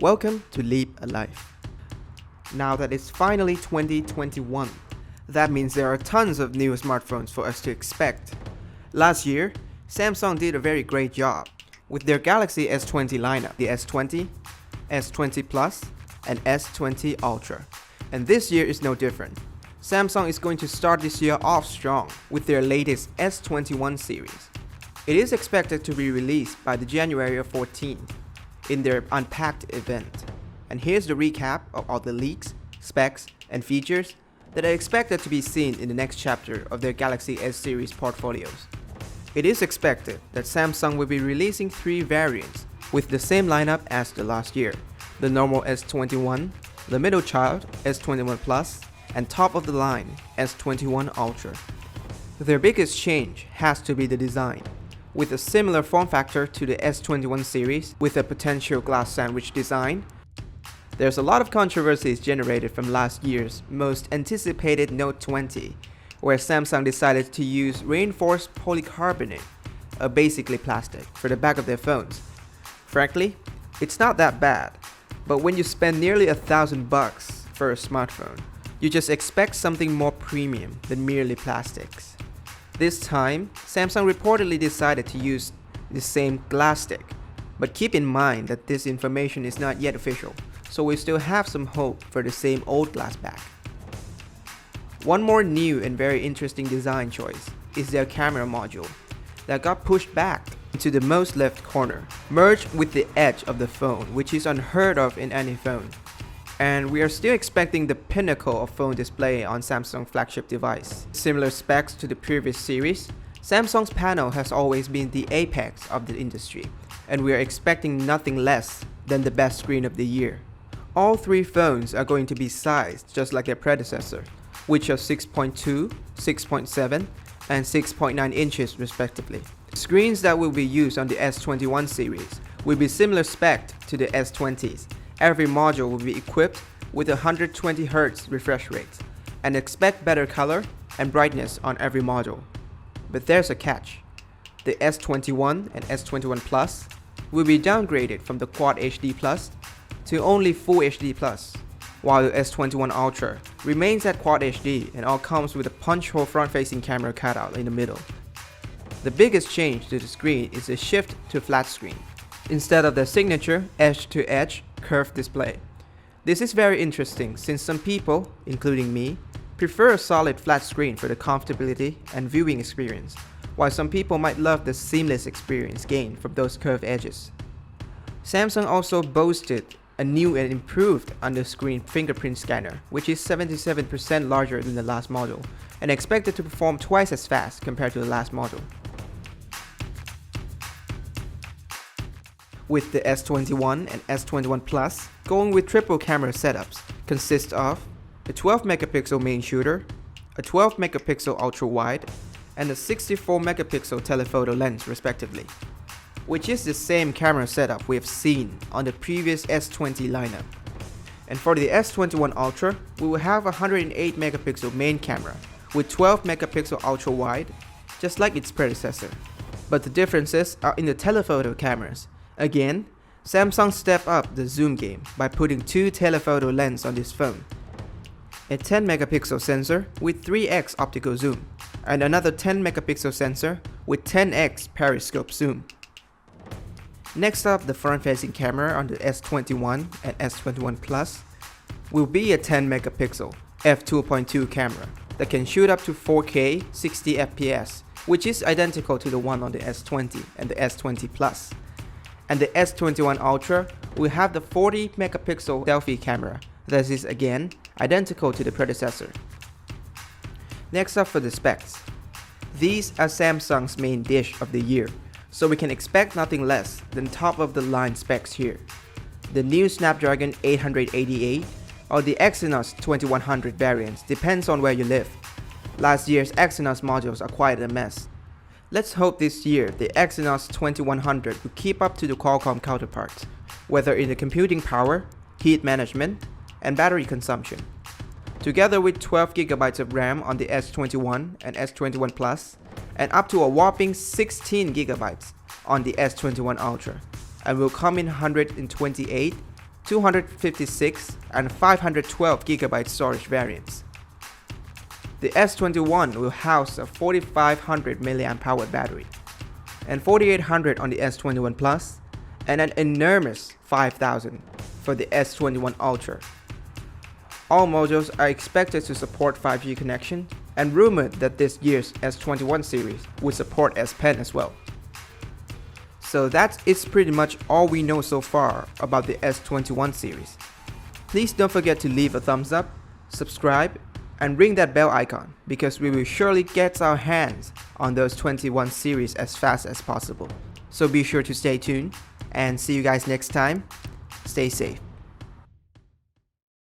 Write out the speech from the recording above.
Welcome to Leap a Life. Now that it's finally 2021, that means there are tons of new smartphones for us to expect. Last year, Samsung did a very great job with their Galaxy S20 lineup, the S20, S20 Plus, and S20 Ultra. And this year is no different. Samsung is going to start this year off strong with their latest S21 series. It is expected to be released by the January of 14 in their Unpacked event. And here's the recap of all the leaks, specs, and features that are expected to be seen in the next chapter of their Galaxy S series portfolios. It is expected that Samsung will be releasing 3 variants with the same lineup as the last year: the normal S21, the middle child S21 Plus, and top of the line S21 Ultra. Their biggest change has to be the design, with a similar form factor to the S21 series with a potential glass sandwich design. There's a lot of controversies generated from last year's most anticipated Note 20, where Samsung decided to use reinforced polycarbonate, basically plastic, for the back of their phones. Frankly, it's not that bad, but when you spend nearly $1,000 for a smartphone, you just expect something more premium than merely plastics. This time, Samsung reportedly decided to use the same glass stick, but keep in mind that this information is not yet official, so we still have some hope for the same old glass back. One more new and very interesting design choice is their camera module that got pushed back into the most left corner, merged with the edge of the phone, which is unheard of in any phone. And we are still expecting the pinnacle of phone display on Samsung's flagship device. Similar specs to the previous series, Samsung's panel has always been the apex of the industry, and we are expecting nothing less than the best screen of the year. All 3 phones are going to be sized just like their predecessor, which are 6.2, 6.7, and 6.9 inches respectively. Screens that will be used on the S21 series will be similar spec to the S20s. Every module will be equipped with a 120Hz refresh rate, and expect better color and brightness on every module. But there's a catch. The S21 and S21 Plus will be downgraded from the Quad HD Plus to only Full HD Plus, while the S21 Ultra remains at Quad HD and all comes with a punch-hole front-facing camera cutout in the middle. The biggest change to the screen is a shift to flat screen, instead of the signature edge-to-edge curved display. This is very interesting since some people, including me, prefer a solid flat screen for the comfortability and viewing experience, while some people might love the seamless experience gained from those curved edges. Samsung also boasted a new and improved under-screen fingerprint scanner, which is 77% larger than the last model, and expected to perform twice as fast compared to the last model. With the S21 and S21 Plus going with triple camera setups, consist of a 12-megapixel main shooter, a 12-megapixel ultra-wide, and a 64-megapixel telephoto lens respectively, which is the same camera setup we have seen on the previous S20 lineup. And for the S21 Ultra, we will have a 108-megapixel main camera with 12-megapixel ultra-wide, just like its predecessor. But the differences are in the telephoto cameras. Again, Samsung stepped up the zoom game by putting 2 telephoto lenses on this phone. A 10-megapixel sensor with 3x optical zoom, and another 10-megapixel sensor with 10x periscope zoom. Next up, the front-facing camera on the S21 and S21 Plus will be a 10-megapixel f2.2 camera that can shoot up to 4K 60 fps, which is identical to the one on the S20 and the S20 Plus. And the S21 Ultra will have the 40-megapixel selfie camera that is again identical to the predecessor. Next up for the specs. These are Samsung's main dish of the year, so we can expect nothing less than top-of-the-line specs here. The new Snapdragon 888 or the Exynos 2100 variants depends on where you live. Last year's Exynos modules are quite a mess. Let's hope this year the Exynos 2100 will keep up to the Qualcomm counterparts, whether in the computing power, heat management, and battery consumption. Together with 12GB of RAM on the S21 and S21 Plus, and up to a whopping 16GB on the S21 Ultra, and will come in 128, 256 and 512GB storage variants. The S21 will house a 4500 mAh battery, and 4800 on the S21 Plus, and an enormous 5000 for the S21 Ultra. All models are expected to support 5G connection, and rumored that this year's S21 series would support S Pen as well. So that is pretty much all we know so far about the S21 series. Please don't forget to leave a thumbs up, subscribe, and ring that bell icon, because we will surely get our hands on those 21 series as fast as possible. So be sure to stay tuned, and see you guys next time. Stay safe.